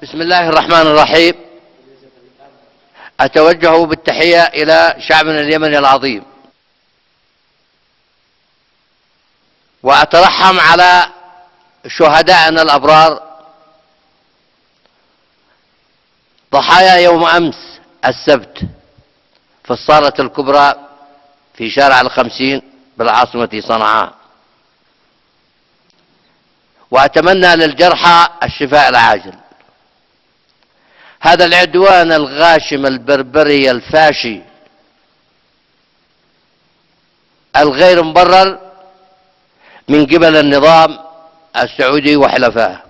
بسم الله الرحمن الرحيم. أتوجه بالتحية إلى شعبنا اليمني العظيم، وأترحم على شهدائنا الأبرار ضحايا يوم أمس السبت في الصالة الكبرى في شارع الخمسين بالعاصمة صنعاء، وأتمنى للجرحى الشفاء العاجل. هذا العدوان الغاشم البربري الفاشي الغير مبرر من قبل النظام السعودي وحلفائه،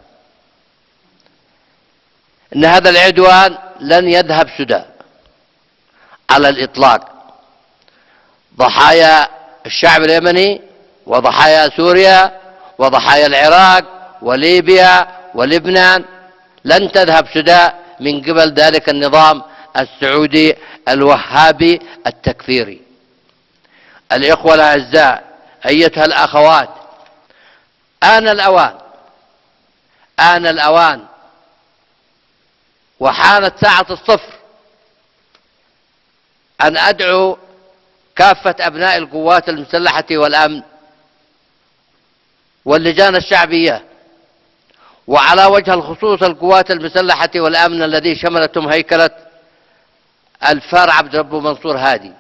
إن هذا العدوان لن يذهب سدى على الإطلاق. ضحايا الشعب اليمني وضحايا سوريا وضحايا العراق وليبيا ولبنان لن تذهب سدى من قبل ذلك النظام السعودي الوهابي التكفيري. الإخوة الأعزاء، أيتها الأخوات، آن الأوان وحانت ساعة الصفر أن أدعو كافة أبناء القوات المسلحة والأمن واللجان الشعبية، وعلى وجه الخصوص القوات المسلحة والأمن الذي شملتهم هيكلة الفار عبد رب منصور هادي،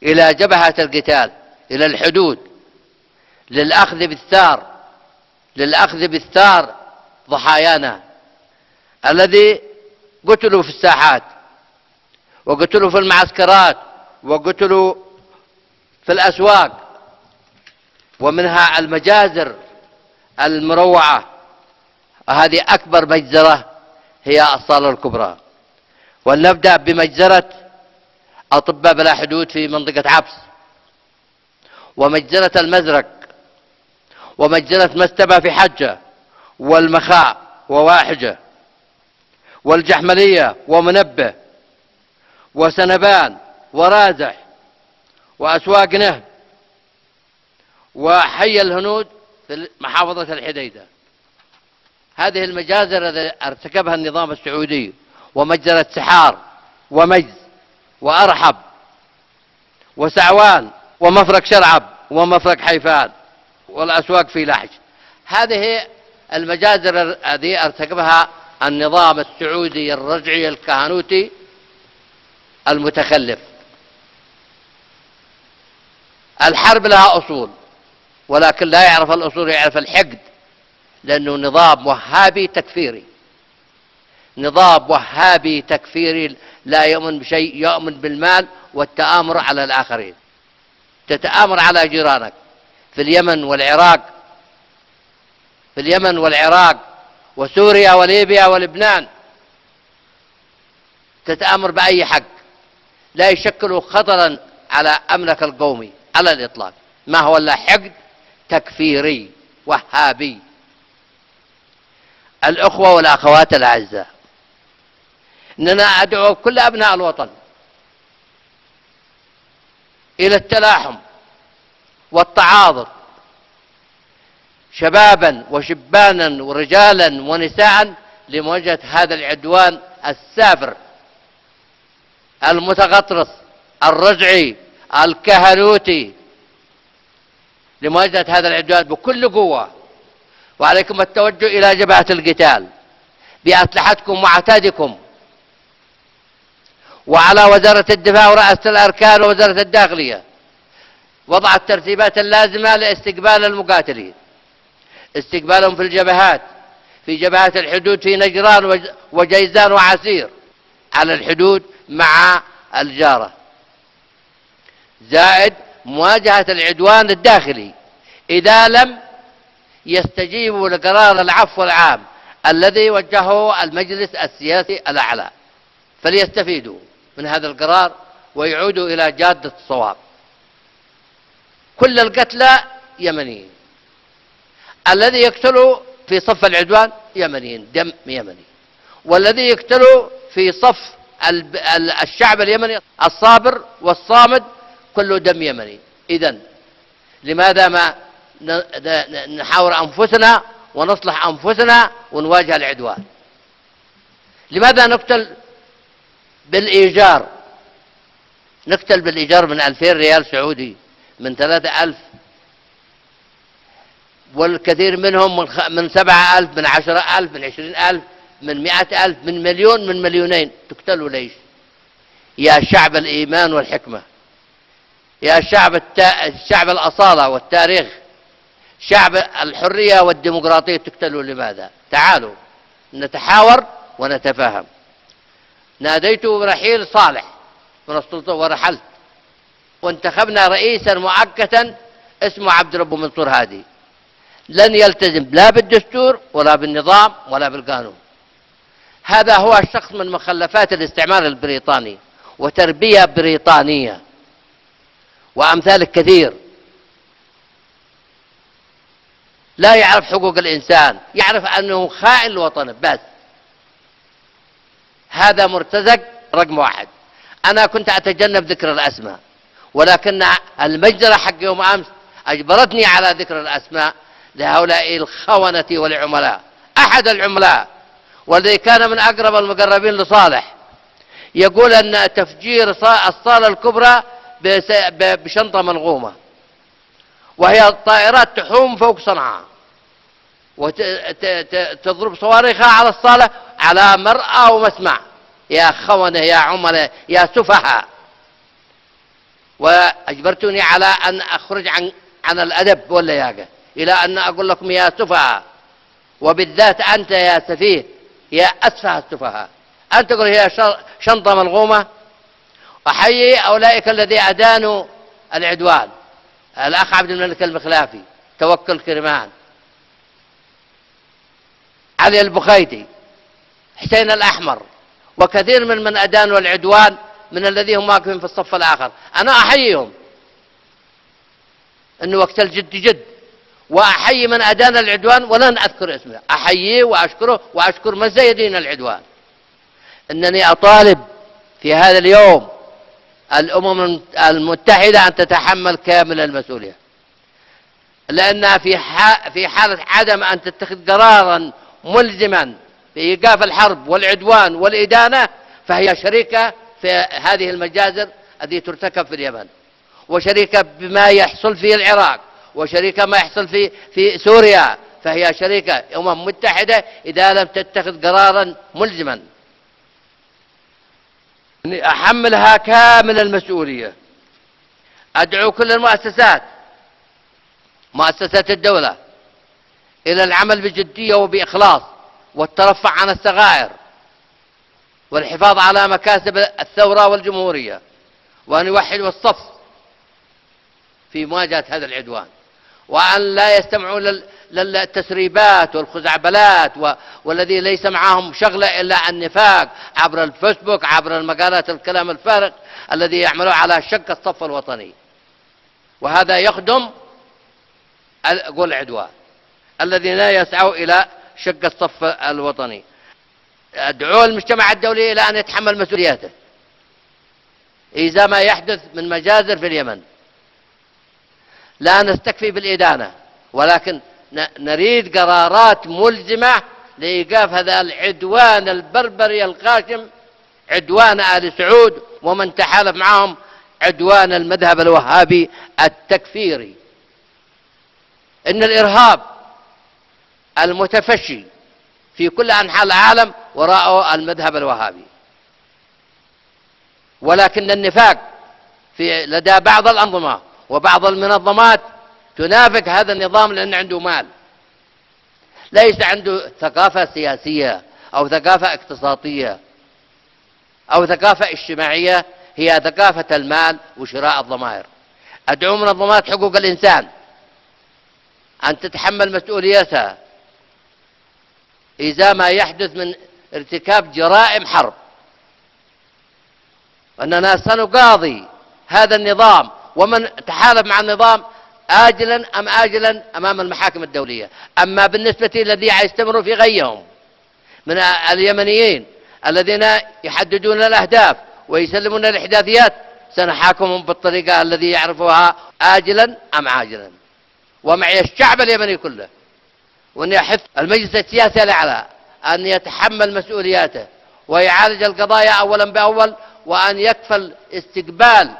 إلى جبهة القتال، إلى الحدود، للأخذ بالثار ضحايانا الذي قتلوا في الساحات وقتلوا في المعسكرات وقتلوا في الأسواق، ومنها المجازر المروعة. هذه أكبر مجزرة هي الصالة الكبرى. ولنبدأ بمجزرة أطباء بلا حدود في منطقة عبس، ومجزرة المزرق، ومجزرة مستبة في حجة والمخاء وواحجة والجحملية ومنبه وسنبان ورازح وأسواق نهب وحي الهنود في محافظة الحديدة. هذه المجازر التي ارتكبها النظام السعودي، ومجزرة سحار ومجز وأرحب وسعوان ومفرق شرعب ومفرق حيفان والأسواق في لحج. هذه المجازر التي ارتكبها النظام السعودي الرجعي الكهنوتي المتخلف. الحرب لها أصول، ولكن لا يعرف الأصول، يعرف الحقد، لأنه نظام وهابي تكفيري، نظام وهابي تكفيري لا يؤمن بشيء، يؤمن بالمال والتآمر على الآخرين. تتآمر على جيرانك في اليمن والعراق وسوريا وليبيا ولبنان، تتآمر بأي حق لا يشكل خطرا على أمنك القومي على الإطلاق. ما هو إلا حقد تكفيري وهابي. الأخوة والأخوات الأعزاء، إننا أدعو كل أبناء الوطن إلى التلاحم والتعاضد، شبابا وشبانا ورجالا ونساء، لمواجهة هذا العدوان السافر المتغطرس الرجعي الكهنوتي، لمواجهة هذا العدوان بكل قوة. وعليكم التوجه إلى جبهة القتال بأسلحتكم وعتادكم، وعلى وزارة الدفاع ورئاسة الأركان ووزارة الداخلية وضع الترتيبات اللازمة لاستقبال المقاتلين، استقبالهم في الجبهات، في جبهات الحدود في نجران وجيزان وعسير على الحدود مع الجارة، زائد مواجهة العدوان الداخلي إذا لم يستجيبوا لقرار العفو العام الذي وجهه المجلس السياسي الأعلى، فليستفيدوا من هذا القرار ويعودوا إلى جادة الصواب. كل القتلى يمنيين، الذي يقتل في صف العدوان يمنيين، دم يمني، والذي يقتل في صف الشعب اليمني الصابر والصامد كله دم يمني. إذن لماذا ما نحاور أنفسنا ونصلح أنفسنا ونواجه العدوان. لماذا نقتل بالإيجار؟ نقتل بالإيجار من 2000 ريال سعودي، من 3000، والكثير منهم من 7000، من 10000، من 20000، من 100000، من مليون، من مليونين. تقتلوا ليش؟ يا شعب الإيمان والحكمة، يا شعب الأصالة والتاريخ، شعب الحرية والديمقراطية، تقتلوا لماذا؟ تعالوا نتحاور ونتفاهم. ناديت برحيل صالح من السلطة ورحلت، وانتخبنا رئيسا مؤقتا اسمه عبد ربه منصور هادي، لن يلتزم لا بالدستور ولا بالنظام ولا بالقانون. هذا هو الشخص من مخلفات الاستعمار البريطاني وتربية بريطانية، وأمثال كثير. لا يعرف حقوق الإنسان، يعرف أنه خائن لوطنه بس. هذا مرتزق رقم واحد. أنا كنت أتجنب ذكر الأسماء، ولكن المجزرة حق يوم أمس أجبرتني على ذكر الأسماء لهؤلاء الخونة والعملاء. أحد العملاء والذي كان من أقرب المقربين لصالح يقول أن تفجير الصالة الكبرى بشنطة منغومة، وهي الطائرات تحوم فوق صنعاء وتضرب صواريخها على الصالة على مرأى ومسمع. يا خونة، يا عملاء، يا سفهاء. وأجبرتني على أن أخرج عن الأدب واللياقة إلى أن أقول لكم يا سفهاء، وبالذات أنت يا سفيه، يا أسفه السفهاء. أنت تقول هي شنطة ملغومة. أحيي أولئك الذين أدانوا العدوان: الأخ عبد الملك المخلافي، توكل كرمان، علي البخيتي، حسين الأحمر، وكثير من أدانوا العدوان من الذين هم واقفين في الصف الآخر. أنا أحييهم، إنه وقت الجد جد. وأحيي من أدان العدوان ولن أذكر اسمه، أحييه وأشكره وأشكر من سيدين العدوان. إنني أطالب في هذا اليوم الأمم المتحدة أن تتحمل كامل المسؤولية، لأنها في حالة عدم أن تتخذ قرارا ملزما في إيقاف الحرب والعدوان والإدانة، فهي شريكة في هذه المجازر التي ترتكب في اليمن، وشريكة بما يحصل في العراق، وشريكة ما يحصل في سوريا. فهي شريكة أمم متحدة إذا لم تتخذ قرارا ملزما. أحملها كامل المسؤولية. أدعو كل المؤسسات، مؤسسات الدولة، إلى العمل بجدية وبإخلاص والترفع عن الصغائر والحفاظ على مكاسب الثورة والجمهورية، وأن يوحدوا الصف في مواجهة هذا العدوان، وأن لا يستمعوا للتسريبات والخزعبلات والذي ليس معهم شغلة إلا النفاق عبر الفيسبوك، عبر المقالات الكلام الفارغ الذي يعملوا على شق الصف الوطني. وهذا يخدم العدوان الذين يسعوا إلى شق الصف الوطني. أدعو المجتمع الدولي إلى أن يتحمل مسؤولياته إذا ما يحدث من مجازر في اليمن. لا نستكفي بالإدانة، ولكن نريد قرارات ملزمة لإيقاف هذا العدوان البربري القاشم، عدوان آل سعود ومن تحالف معهم، عدوان المذهب الوهابي التكفيري. إن الإرهاب المتفشي في كل أنحاء العالم وراءه المذهب الوهابي، ولكن النفاق لدى بعض الأنظمة وبعض المنظمات تنافق هذا النظام لأن عنده مال، ليس عنده ثقافة سياسية أو ثقافة اقتصادية أو ثقافة اجتماعية، هي ثقافة المال وشراء الضمائر. أدعو منظمات حقوق الإنسان أن تتحمل مسؤوليتها إذا ما يحدث من ارتكاب جرائم حرب، وأننا سنقاضي هذا النظام ومن تحالف مع النظام آجلا أم آجلا أمام المحاكم الدولية. أما بالنسبة للذين يستمروا في غيهم من اليمنيين الذين يحددون الأهداف ويسلمون الإحداثيات، سنحاكمهم بالطريقة الذي يعرفها آجلا أم عاجلا. ومعي الشعب اليمني كله وأن يحث المجلس السياسي الأعلى أن يتحمل مسؤولياته ويعالج القضايا أولا بأول، وأن يكفل استقبال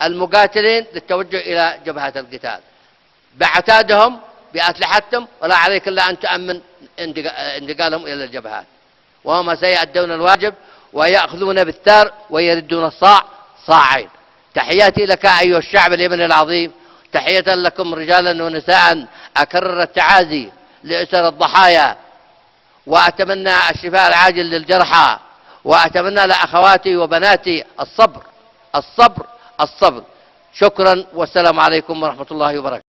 المقاتلين للتوجه إلى جبهة القتال بعتادهم بأسلحتهم، ولا عليك إلا أن تؤمن انتقالهم إلى الجبهات، وهم سيؤدون الواجب ويأخذون بالثار ويردون الصاع صاعين. تحياتي لك أيها الشعب اليمني العظيم، تحية لكم رجالا ونساء. أكرر التعازي لأسر الضحايا، وأتمنى الشفاء العاجل للجرحى، وأتمنى لأخواتي وبناتي الصبر الصبر الصبر. شكرا، والسلام عليكم ورحمة الله وبركاته.